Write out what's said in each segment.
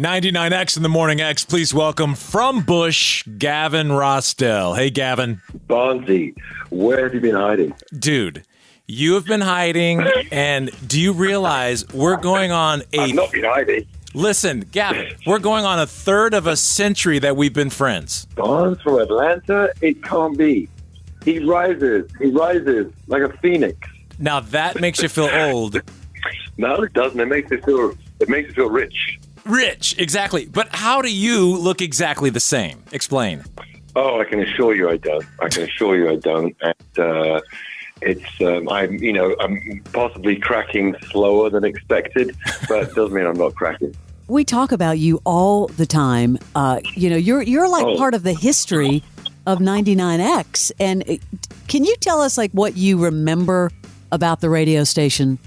99X in the Morning X, please welcome from Bush, Gavin Rossdale. Hey, Gavin. Barnsey, where have you been hiding? Dude, you have been hiding, and do you realize we're going on I've not been hiding. Listen, Gavin, we're going on a third of a century that we've been friends. Barnes from Atlanta? It can't be. He rises like a phoenix. Now that makes you feel old. No, it doesn't. It makes you feel rich. Rich, exactly. But how do you look exactly the same? Explain. Oh, I can assure you I don't. And I'm possibly cracking slower than expected, but it doesn't mean I'm not cracking. We talk about you all the time. You're like part of the history of 99X. And can you tell us like what you remember about the radio station?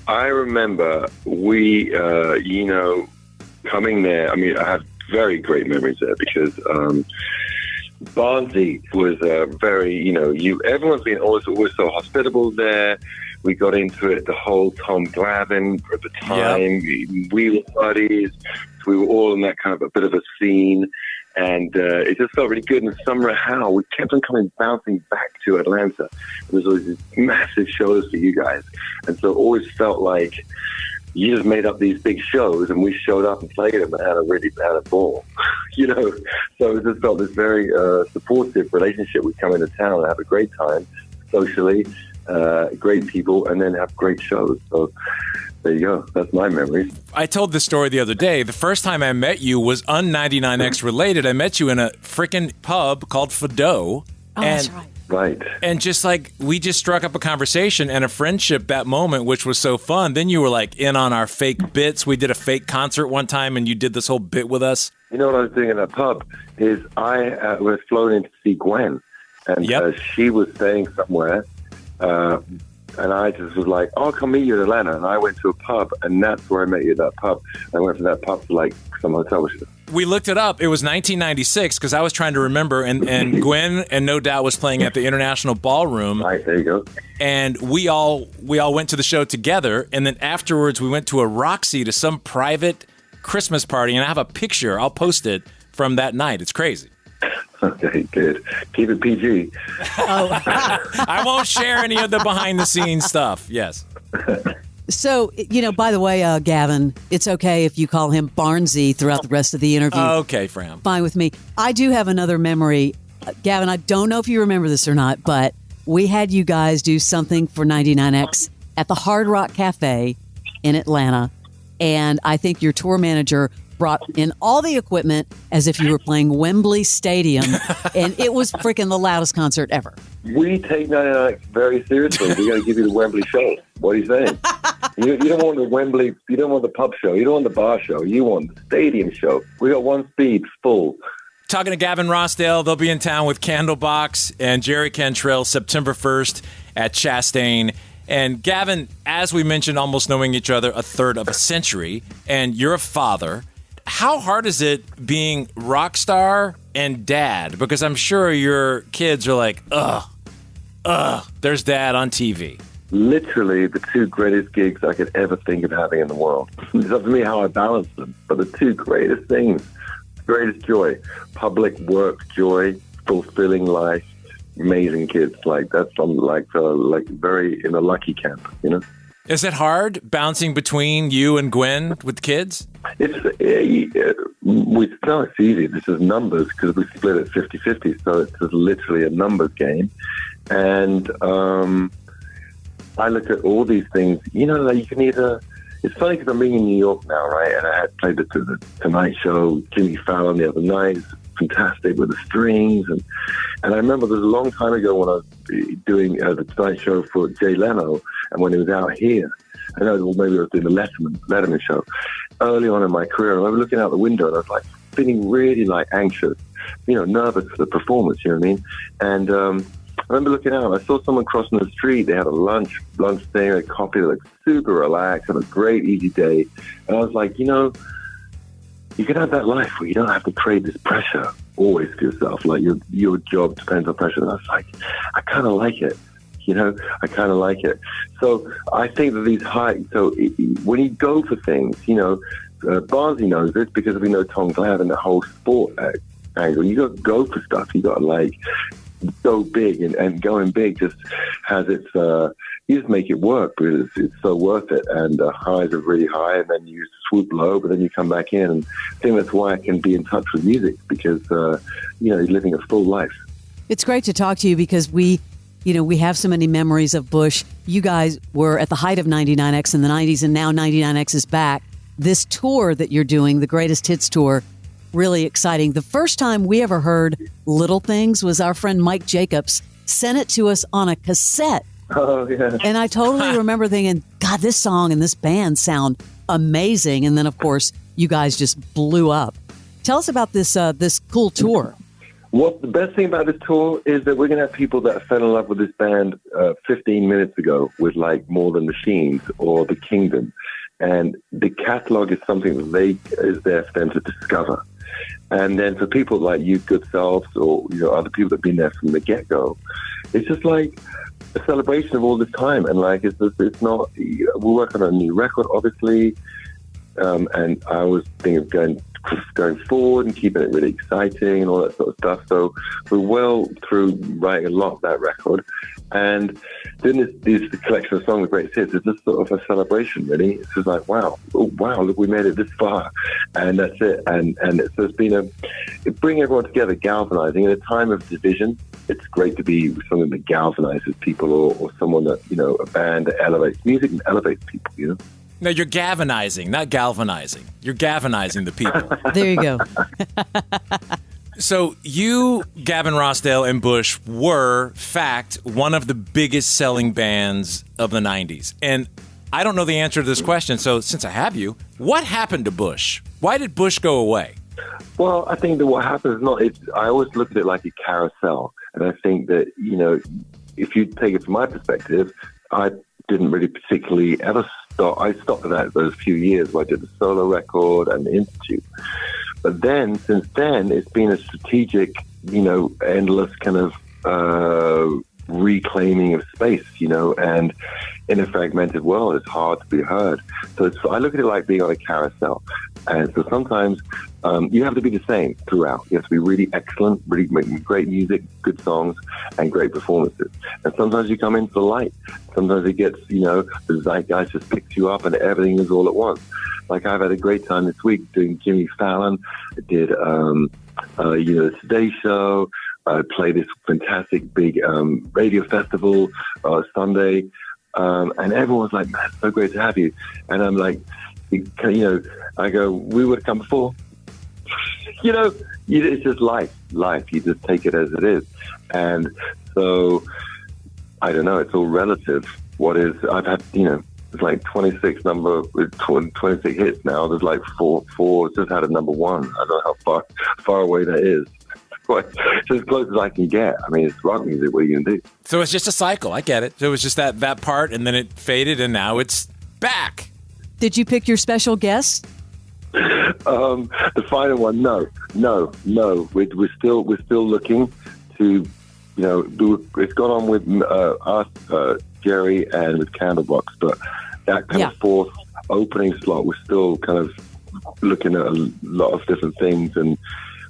I remember we, coming there. I mean, I have very great memories there because Barnsley was very, everyone's been always so hospitable there. We got into it, the whole Tom Glavine at the time. Yep. We were buddies. We were all in that kind of a bit of a scene. And it just felt really good. And somehow we kept on bouncing back to Atlanta. There was always these massive shows for you guys. And so it always felt like you just made up these big shows and we showed up and played them and had a ball. So it just felt this very supportive relationship. We'd come into town and have a great time socially, great people, and then have great shows. So there you go. That's my memory. I told this story the other day. The first time I met you was un-99X related. I met you in a freaking pub called Fido. That's right. Right. And we just struck up a conversation and a friendship that moment, which was so fun. Then you were like in on our fake bits. We did a fake concert one time and you did this whole bit with us. You know what I was doing in that pub is I was flown in to see Gwen. And she was staying somewhere. And I just was like, I'll come meet you in Atlanta. And I went to a pub, and that's where I met you at that pub. I went from that pub to some hotel. We looked it up. It was 1996 because I was trying to remember, and Gwen and No Doubt was playing at the International Ballroom. Right, there you go. And we all went to the show together, and then afterwards we went to a Roxy to some private Christmas party, and I have a picture. I'll post it from that night. It's crazy. Okay, good. Keep it PG. I won't share any of the behind-the-scenes stuff. Yes. So, by the way, Gavin, it's okay if you call him Barnsey throughout the rest of the interview. Okay, Fram. Fine with me. I do have another memory. Gavin, I don't know if you remember this or not, but we had you guys do something for 99X at the Hard Rock Cafe in Atlanta. And I think your tour manager brought in all the equipment as if you were playing Wembley Stadium, and it was freaking the loudest concert ever. We take 99X very seriously. We got to give you the Wembley show. What are you saying? You don't want the Wembley, you don't want the pub show, you don't want the bar show, you want the stadium show. We got one speed, full. Talking to Gavin Rossdale, they'll be in town with Candlebox and Jerry Cantrell September 1st at Chastain. And Gavin, as we mentioned, almost knowing each other a third of a century, and you're a father. How hard is it being rock star and dad? Because I'm sure your kids are like, there's dad on TV. Literally the two greatest gigs I could ever think of having in the world. It's up to me how I balance them. But the two greatest things, greatest joy, public work joy, fulfilling life, amazing kids. I'm very in a lucky camp, Is it hard bouncing between you and Gwen with kids? It's easy. This is numbers because we split it 50-50, so it's just literally a numbers game. And I look at all these things, that you can either... It's funny because I'm being in New York now, right? And I had played the Tonight Show, Jimmy Fallon the other night. It's fantastic with the strings. And I remember there was a long time ago when I was doing the Tonight Show for Jay Leno, and when he was out here, I know, well, maybe I was doing the Letterman show. Early on in my career, I was looking out the window and I was feeling really anxious, nervous for the performance, you know what I mean? And I remember looking out, I saw someone crossing the street. They had a lunch thing, a coffee, they looked super relaxed, had a great, easy day. And I was like, you can have that life where you don't have to create this pressure always for yourself. Like your job depends on pressure. And I was like, I kind of like it. I kind of like it. So I think that when you go for things, Barnsley knows this because we know Tom Glad and the whole sport angle. You got to go for stuff. You got to like go big, and going big just has its. You just make it work because it's so worth it. And highs are really high, and then you swoop low, but then you come back in. And I think that's why I can be in touch with music because you're living a full life. It's great to talk to you because we have so many memories of Bush. You guys were at the height of 99X in the 90s, and now 99X is back. This tour that you're doing, the Greatest Hits Tour, really exciting. The first time we ever heard Little Things was our friend Mike Jacobs sent it to us on a cassette. Oh, yeah. And I totally remember thinking, God, this song and this band sound amazing. And then, of course, you guys just blew up. Tell us about this cool tour. What the best thing about this tour is that we're going to have people that fell in love with this band 15 minutes ago with like More Than Machines or The Kingdom. And the catalog is something that is there for them to discover. And then for people like you, good selves, or other people that have been there from the get-go, it's just like a celebration of all this time. And like it's not. We're working on a new record, obviously, and I was thinking of going forward and keeping it really exciting and all that sort of stuff. So we're well through writing a lot of that record, and doing this collection of songs, the greatest hits, is just sort of a celebration, really. It's just like, wow, look, we made it this far, and that's it. And so it's been bring everyone together, galvanizing. In a time of division, it's great to be something that galvanizes people, or someone that, a band that elevates music and elevates people, No, you're galvanizing, not galvanizing. You're galvanizing the people. There you go. So you, Gavin Rossdale, and Bush were, fact, one of the biggest selling bands of the 90s. And I don't know the answer to this question, so since I have you, what happened to Bush? Why did Bush go away? Well, I think that what happens I always look at it like a carousel. And I think that, if you take it from my perspective, I didn't really particularly ever stop. I stopped at that those few years where I did the solo record and the Institute. But then, since then, it's been a strategic, endless kind of reclaiming of space, and in a fragmented world, it's hard to be heard. So I look at it like being on a carousel. And so sometimes you have to be the same throughout. You have to be really excellent, really making great music, good songs, and great performances. And sometimes you come into the light. Sometimes it gets, the zeitgeist just picks you up and everything is all at once. Like I've had a great time this week doing Jimmy Fallon. I did, the Today Show. I played this fantastic big radio festival Sunday. And everyone's like, man, it's so great to have you. And I'm like, I go, we would have come before. It's just life. You just take it as it is. And so, I don't know, it's all relative. I've had, it's like 26 hits now. There's like four just had a number one. I don't know how far away that is. It's as close as I can get. I mean, it's rock music. What are you going to do? So it's just a cycle. I get it. So it was just that part, and then it faded, and now it's back. Did you pick your special guest? The final one, no. We're still looking to, it's gone on with us, Jerry, and with Candlebox, but that kind of fourth opening slot, we're still kind of looking at a lot of different things, and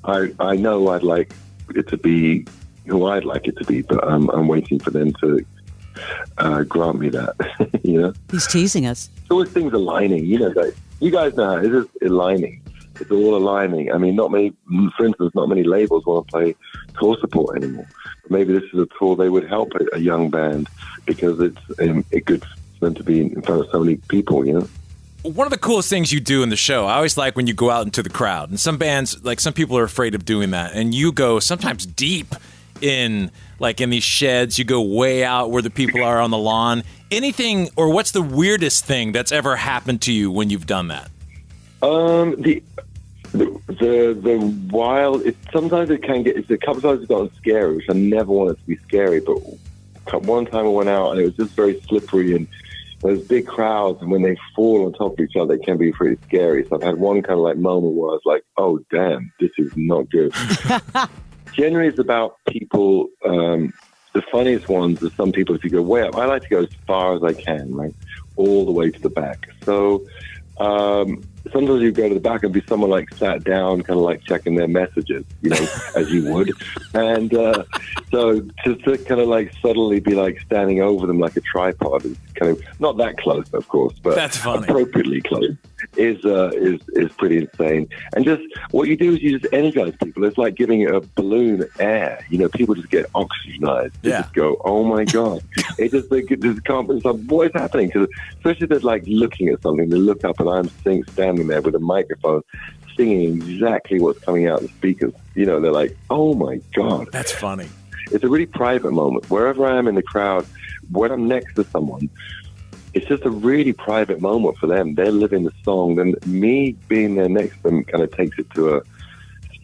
I know I'd like it to be who I'd like it to be, but I'm waiting for them to grant me that. He's teasing us. It's always things aligning. You guys know how it is aligning. It's all aligning. I mean, for instance, not many labels want to play tour support anymore. But maybe this is a tour they would help a young band because it's good for them to be in front of so many people. One of the coolest things you do in the show, I always like when you go out into the crowd. And some bands, like some people are afraid of doing that. And you go sometimes deep in these sheds. You go way out where the people are on the lawn. Anything, or what's the weirdest thing that's ever happened to you when you've done that? The wild, sometimes it can get, a couple times it's gotten scary, which I never wanted to be scary. But one time I went out and it was just very slippery, and there's big crowds, and when they fall on top of each other, they can be pretty scary. So I've had one kind of moment where I was like, oh, damn, this is not good. Generally, it's about people, the funniest ones are some people, if you go way up, I like to go as far as I can, right? All the way to the back. So sometimes you go to the back and be someone like sat down, kind of like checking their messages, as you would. And so to kind of like suddenly be like standing over them like a tripod is kind of not that close, of course, but that's funny. Appropriately close is pretty insane. And just what you do is you just energize people. It's like giving a balloon air. People just get oxygenized. They just go, oh my God. They just can't believe what is happening. Because especially if they're like looking at something, they look up and I'm standing there with a microphone singing exactly what's coming out of the speakers. They're like, oh my God. That's funny. It's a really private moment. Wherever I am in the crowd, when I'm next to someone, it's just a really private moment for them. They're living the song. Then me being there next to them kind of takes it to a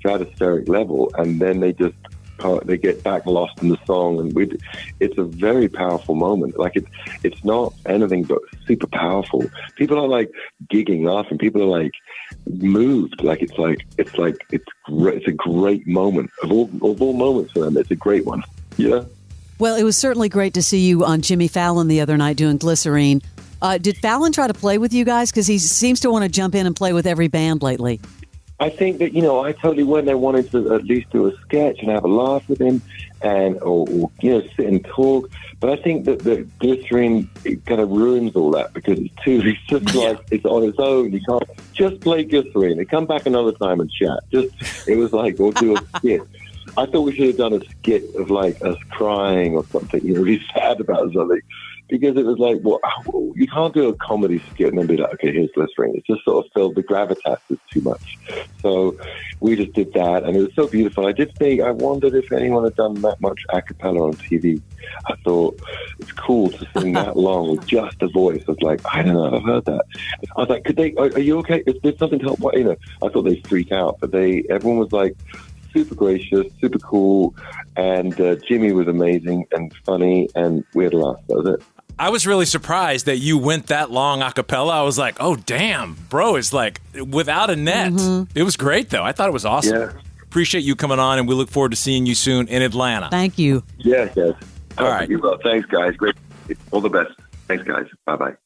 stratospheric level. And then they get back lost in the song. And it's a very powerful moment. Like it's not anything but super powerful. People are like gigging, laughing. People are like moved. It's great. It's a great moment of all moments for them. It's a great one. Well, it was certainly great to see you on Jimmy Fallon the other night doing Glycerine. Did Fallon try to play with you guys? Because he seems to want to jump in and play with every band lately. I think that, I totally went there wanting to at least do a sketch and have a laugh with him or sit and talk. But I think that the Glycerine kind of ruins all that because it's just like it's on its own. You can't just play Glycerine and come back another time and chat. It was like, we'll do a skit. I thought we should have done a skit of like us crying or something, really sad about something, because it was like, well, you can't do a comedy skit and then be like, okay, here's Glycerine. It's just sort of filled, the gravitas is too much. So we just did that, and it was so beautiful. I wondered if anyone had done that much a cappella on TV. I thought it's cool to sing that long with just a voice. I was like, I don't know, I've heard that. I was like, are you okay? Is there something to help? I thought they'd freak out, but everyone was like, super gracious, super cool, and Jimmy was amazing and funny, and we had a laugh. That was it. I was really surprised that you went that long a cappella. I was like, oh, damn, bro, it's like without a net. Mm-hmm. It was great, though. I thought it was awesome. Yeah. Appreciate you coming on, and we look forward to seeing you soon in Atlanta. Thank you. Yes. All right. Thanks, guys. Great. All the best. Thanks, guys. Bye-bye.